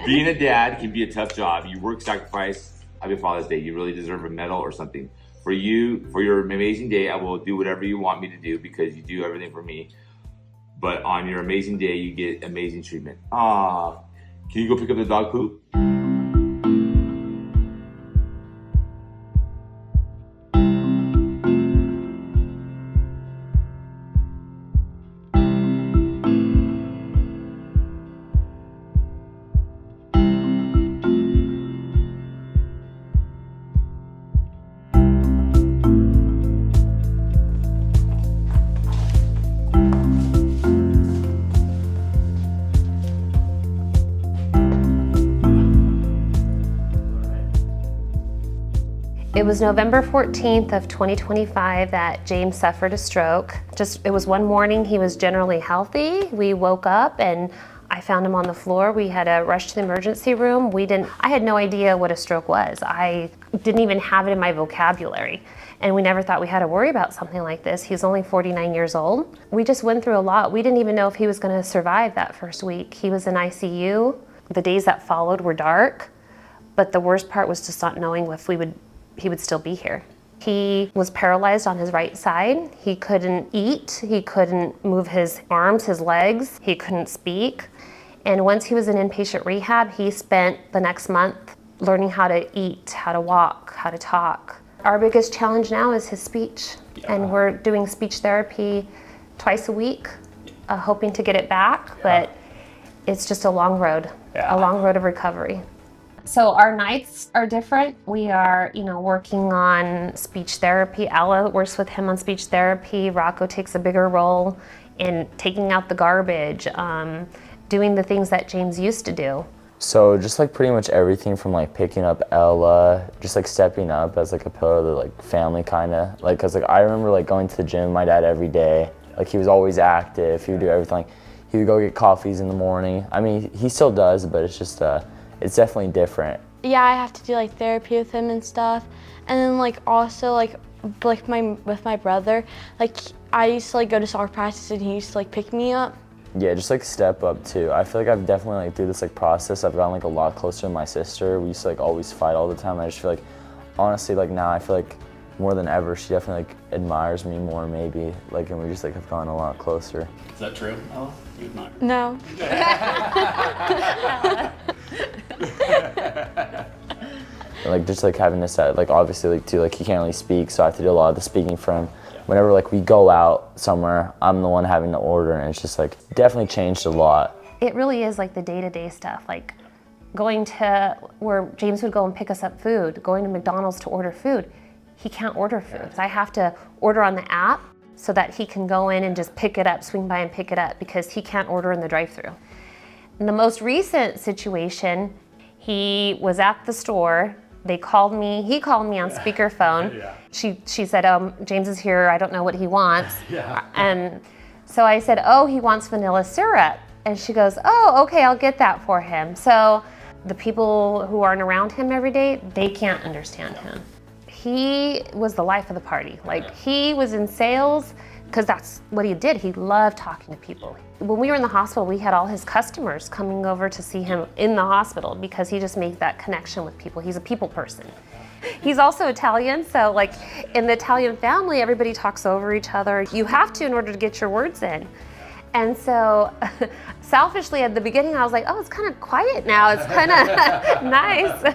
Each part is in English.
Being a dad can be a tough job. You work sacrifice. Happy Father's Day. You really deserve a medal or something. For you, for your amazing day, I will do whatever you want me to do because you do everything for me. But on your amazing day, you get amazing treatment. Ah, can you go pick up the dog poop? It was November 14th of 2025 that James suffered a stroke. It was one morning, he was generally healthy. We woke up and I found him on the floor. We had to rush to the emergency room. I had no idea what a stroke was. I didn't even have it in my vocabulary. And we never thought we had to worry about something like this. He's only 49 years old. We just went through a lot. We didn't even know if he was gonna survive that first week. He was in ICU. The days that followed were dark, but the worst part was just not knowing if he would still be here. He was paralyzed on his right side. He couldn't eat, he couldn't move his arms, his legs, he couldn't speak. And once he was in inpatient rehab, he spent the next month learning how to eat, how to walk, how to talk. Our biggest challenge now is his speech. And we're doing speech therapy twice a week, hoping to get it back, but it's just a long road of recovery. So our nights are different. We are, working on speech therapy. Ella works with him on speech therapy. Rocco takes a bigger role in taking out the garbage, doing the things that James used to do. So just like pretty much everything from like picking up Ella, just like stepping up as like a pillar of the like family kinda. Like, cause like I remember like going to the gym with my dad every day. Like he was always active, he would do everything. Like, he would go get coffees in the morning. I mean, he still does, but it's just, it's definitely different. Yeah, I have to do like therapy with him and stuff. And then like also like with my brother, like I used to like go to soccer practice and he used to like pick me up. Yeah, just like step up too. I feel like I've definitely like through this like process, I've gotten like a lot closer to my sister. We used to like always fight all the time. I just feel like, honestly, like now I feel like more than ever, she definitely like admires me more maybe. Like, and we just like have gotten a lot closer. Is that true, Ella? You admire? No. Like just like having this like obviously like too like he can't really speak, so I have to do a lot of the speaking for him. Whenever like we go out somewhere, I'm the one having to order, and it's just like definitely changed a lot. It really is like the day-to-day stuff, like going to where James would go and pick us up food, going to McDonald's to order food. He can't order food. So I have to order on the app so that he can go in and just pick it up, swing by and pick it up, because he can't order in the drive-thru. In the most recent situation, he was at the store. He called me on speakerphone. She said, James is here, I don't know what he wants. And so I said, he wants vanilla syrup. And she goes, okay, I'll get that for him. So the people who aren't around him every day, they can't understand him. He was the life of the party. Like, he was in sales because that's what he did. He loved talking to people. When we were in the hospital, we had all his customers coming over to see him in the hospital because he just made that connection with people. He's a people person. He's also Italian, so like in the Italian family, everybody talks over each other. You have to in order to get your words in. And so selfishly at the beginning, I was like, it's kind of quiet now. It's kind of nice.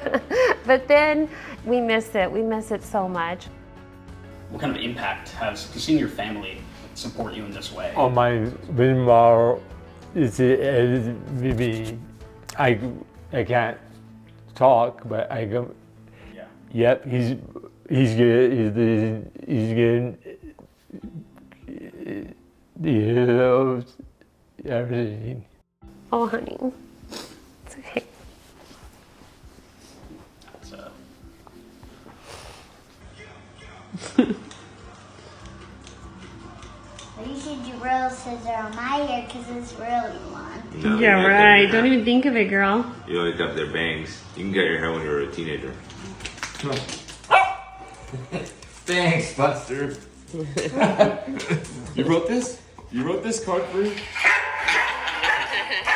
But then we miss it. We miss it so much. What kind of impact has seeing your family support you in this way? My grandma is maybe I can't talk, but I go. Yeah. Yep, he's good. He's good. He loves everything. Oh, honey, it's okay. You should do real scissors on my hair because it's really long. No, yeah, right. Don't even think of it, girl. You only cut their bangs. You can cut your hair when you're a teenager. Thanks, Buster. You wrote this? You wrote this card for me?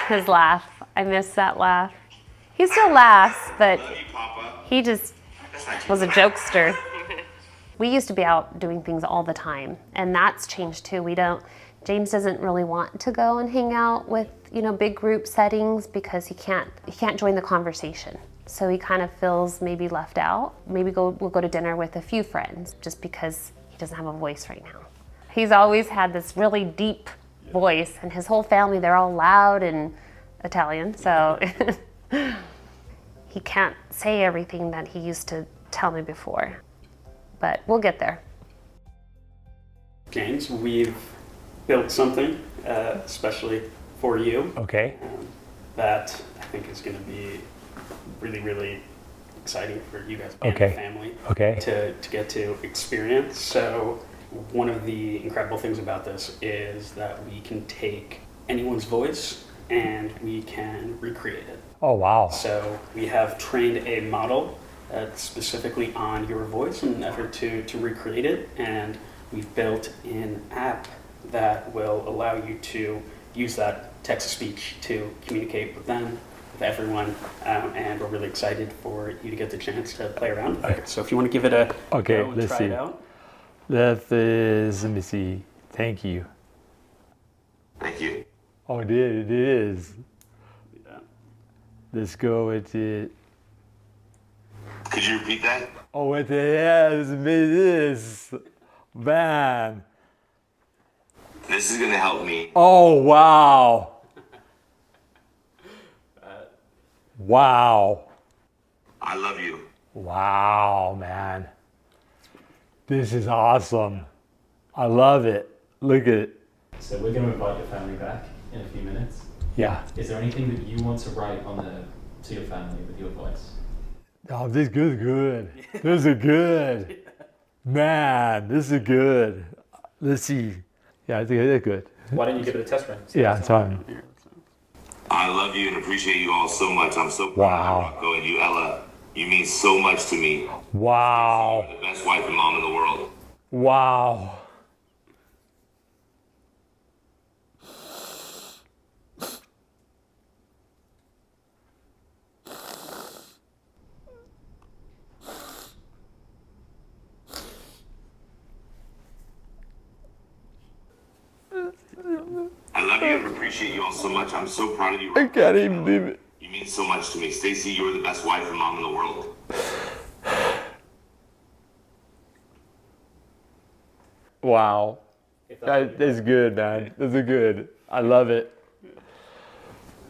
His laugh. I miss that laugh. He still laughs, but Love you, Papa. he just That's not was a jokester. We used to be out doing things all the time, and that's changed too. James doesn't really want to go and hang out with, big group settings because he can't join the conversation. So he kind of feels maybe left out. Maybe we'll go to dinner with a few friends just because he doesn't have a voice right now. He's always had this really deep voice, and his whole family, they're all loud and Italian, so he can't say everything that he used to tell me before. But we'll get there. James, we've built something especially for you Okay. that I think is going to be really, really exciting for you guys and Okay. your family Okay. to get to experience. So one of the incredible things about this is that we can take anyone's voice and we can recreate it. Oh, wow. So we have trained a model specifically on your voice in an effort to recreate it, and we've built an app that will allow you to use that text-to-speech to communicate with them, with everyone, and we're really excited for you to get the chance to play around with it. So if you want to give it a Okay, go and let's try see. it out. That is, let me see. Thank you. Thank you. Oh, it is. Yeah. Let's go with it. Could you repeat that? Oh, what the hell is this? Man. This is gonna help me. Oh, wow. Wow. I love you. Wow, man. This is awesome. I love it. Look at it. So we're going to invite your family back in a few minutes. Yeah. Is there anything that you want to write to your family with your voice? Oh, this is good. This is good. Man, this is good. Let's see. Yeah, I think it's good. Why don't you give it a test run? Yeah, it's fine. I love you and appreciate you all so much. I'm so proud Wow. of you, Rocco, and you, Ella. You mean so much to me. Wow. You're the best wife and mom in the world. Wow. I love you and appreciate you all so much. I'm so proud of you, I Rocco. can't even believe it. You mean so much to me. Stacy, you're the best wife and mom in the world. Wow. That's good, man. That's good. I love it.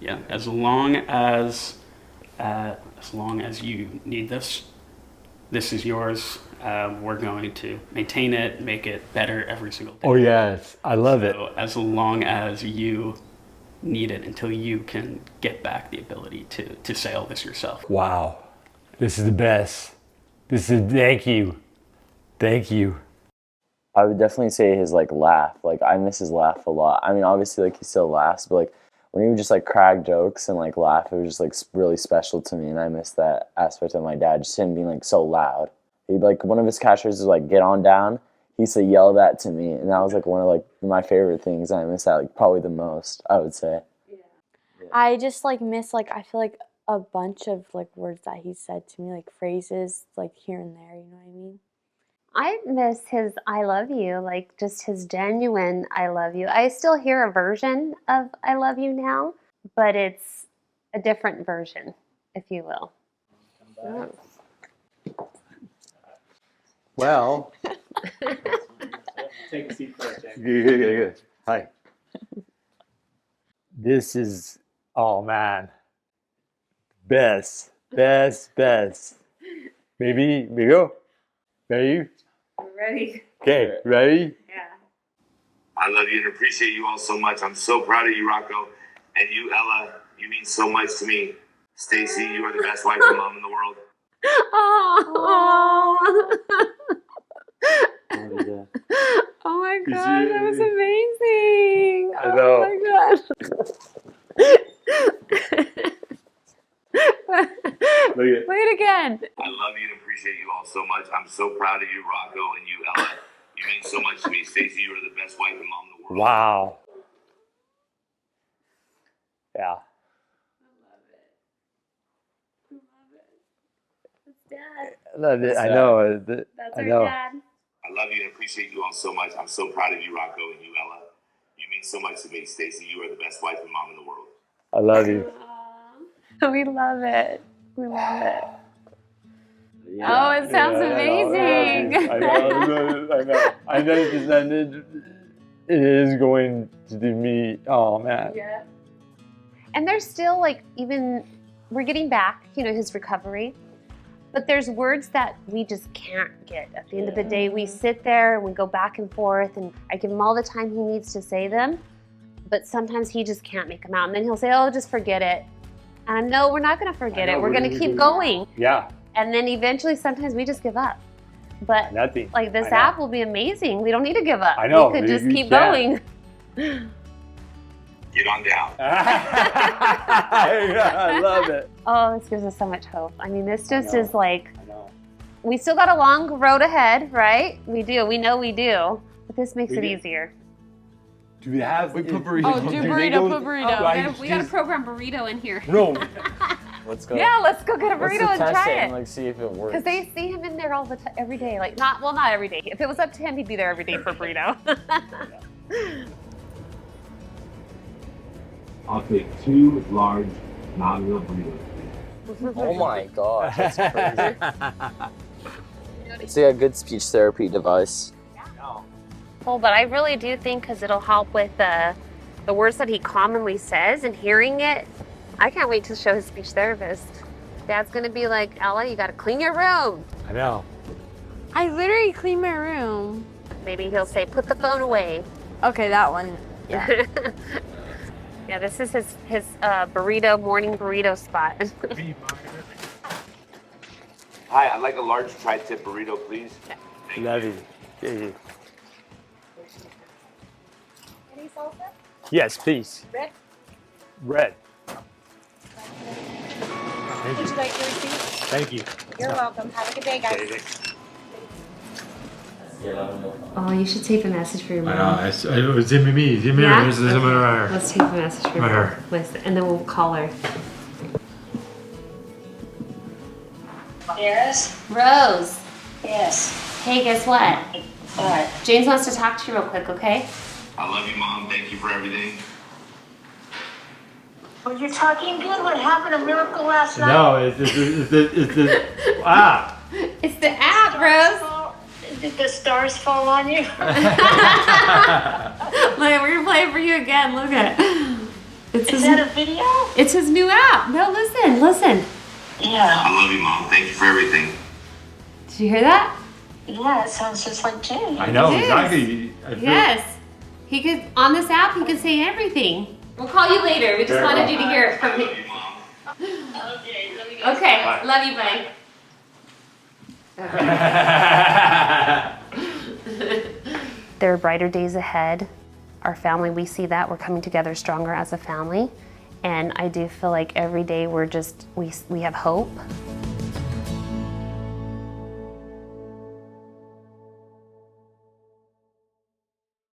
Yeah, as long as you need this, this is yours. We're going to maintain it, make it better every single day. Oh, yes. I love it. So as long as you need it until you can get back the ability to say all this yourself. Wow. This is the best. Thank you. Thank you. I would definitely say his laugh. I miss his laugh a lot. I mean, obviously he still laughs, but when he would just crack jokes and laugh, it was just really special to me, and I miss that aspect of my dad. Just him being so loud. He'd one of his catchphrases was get on down. He used to yell that to me, and that was one of my favorite things. And I miss that probably the most, I would say. I just miss I feel a bunch of words that he said to me, phrases here and there, you know what I mean? I miss his I love you, just his genuine I love you. I still hear a version of I love you now, but it's a different version, if you will. Oh. Well. Take a seat for a second. Good. Hi. This is, oh man, best. Maybe go. Ready? Ready? Okay, ready? Yeah. I love you and appreciate you all so much. I'm so proud of you, Rocco. And you, Ella, you mean so much to me. Stacy, you are the best wife and mom in the world. Oh, oh my god, that was amazing. I know. Oh my god. Look at Play it again. I love you and appreciate you all so much. I'm so proud of you, Rocco, and you, Ella. You mean so much to me. Stacy, you are the best wife and mom in the world. Wow. Yeah. Dad. I know. That's I our know. dad. I love you and appreciate you all so much. I'm so proud of you, Rocco, and you, Ella. You mean so much to me, Stacy. You are the best wife and mom in the world. I love you. We love it. We love it. Oh, it sounds amazing. I know. I know. It is going to do me. Oh man. Yeah. And there's still like, even, we're getting back, his recovery. But there's words that we just can't get. At the end of the day, we sit there and we go back and forth, and I give him all the time he needs to say them, but sometimes he just can't make them out. And then he'll say, oh, just forget it. And no, we're not gonna forget it. We're gonna keep going. Yeah. And then eventually, sometimes we just give up. But Nothing. like this I know. app will be amazing. We don't need to give up. I know. We could just We keep can. going. Get on down. I love it. Oh, this gives us so much hope. I mean, this just know. is like, I know. we still got a long road ahead, right? We do. We know we do. But this makes We it do. easier. Do we have? We put burrito. Oh, do they burrito, go- put burrito. Do I We got a just- program burrito in here. No. Let's go. Yeah, let's go get a Let's burrito and test try it it. and like see if it works. Because they see him in there all the time, every day. Like, not every day. If it was up to him, he'd be there every day for burrito. I'll take 2 large non-real burritos. Oh my gosh, that's crazy. It's like a good speech therapy device. Well, but I really do think because it'll help with the words that he commonly says and hearing it. I can't wait to show his speech therapist. Dad's gonna be like, Ella, you gotta clean your room. I know. I literally clean my room. Maybe he'll say, put the phone away. Okay, that one. Yeah. Yeah, this is his burrito, morning burrito spot. Hi, I'd like a large tri-tip burrito, please. Love you. Yeah. Any salsa? Yes, please. Red? Red. Would you like your receipt? Thank you. You're welcome. Have a good day, guys. Oh, you should tape a message for your mom. It's me. Yeah? This is my Let's tape a message for Right her. here. Listen, and then we'll call her. Yes? Rose, Yes. hey, guess what? What? James wants to talk to you real quick, okay? I love you, Mom. Thank you for everything. Well, you're talking good. What happened? A miracle last night? No, it's the ah. It's the app, Rose. Did the stars fall on you? Look, we're gonna play it for you again. Look at it. Is that a video? It's his new app. No, listen. Yeah. I love you, Mom. Thank you for everything. Did you hear that? Yeah, it sounds just like Jay. I know It is. exactly. I feel- Yes. He could, on this app, he could say everything. We'll call you later. We just Very wanted well. you to hear it I from me. love you, Mom. Okay, let me go. Okay, Bye. love you, buddy. There are brighter days ahead. Our family, we see that. We're coming together stronger as a family. And I do feel like every day we have hope.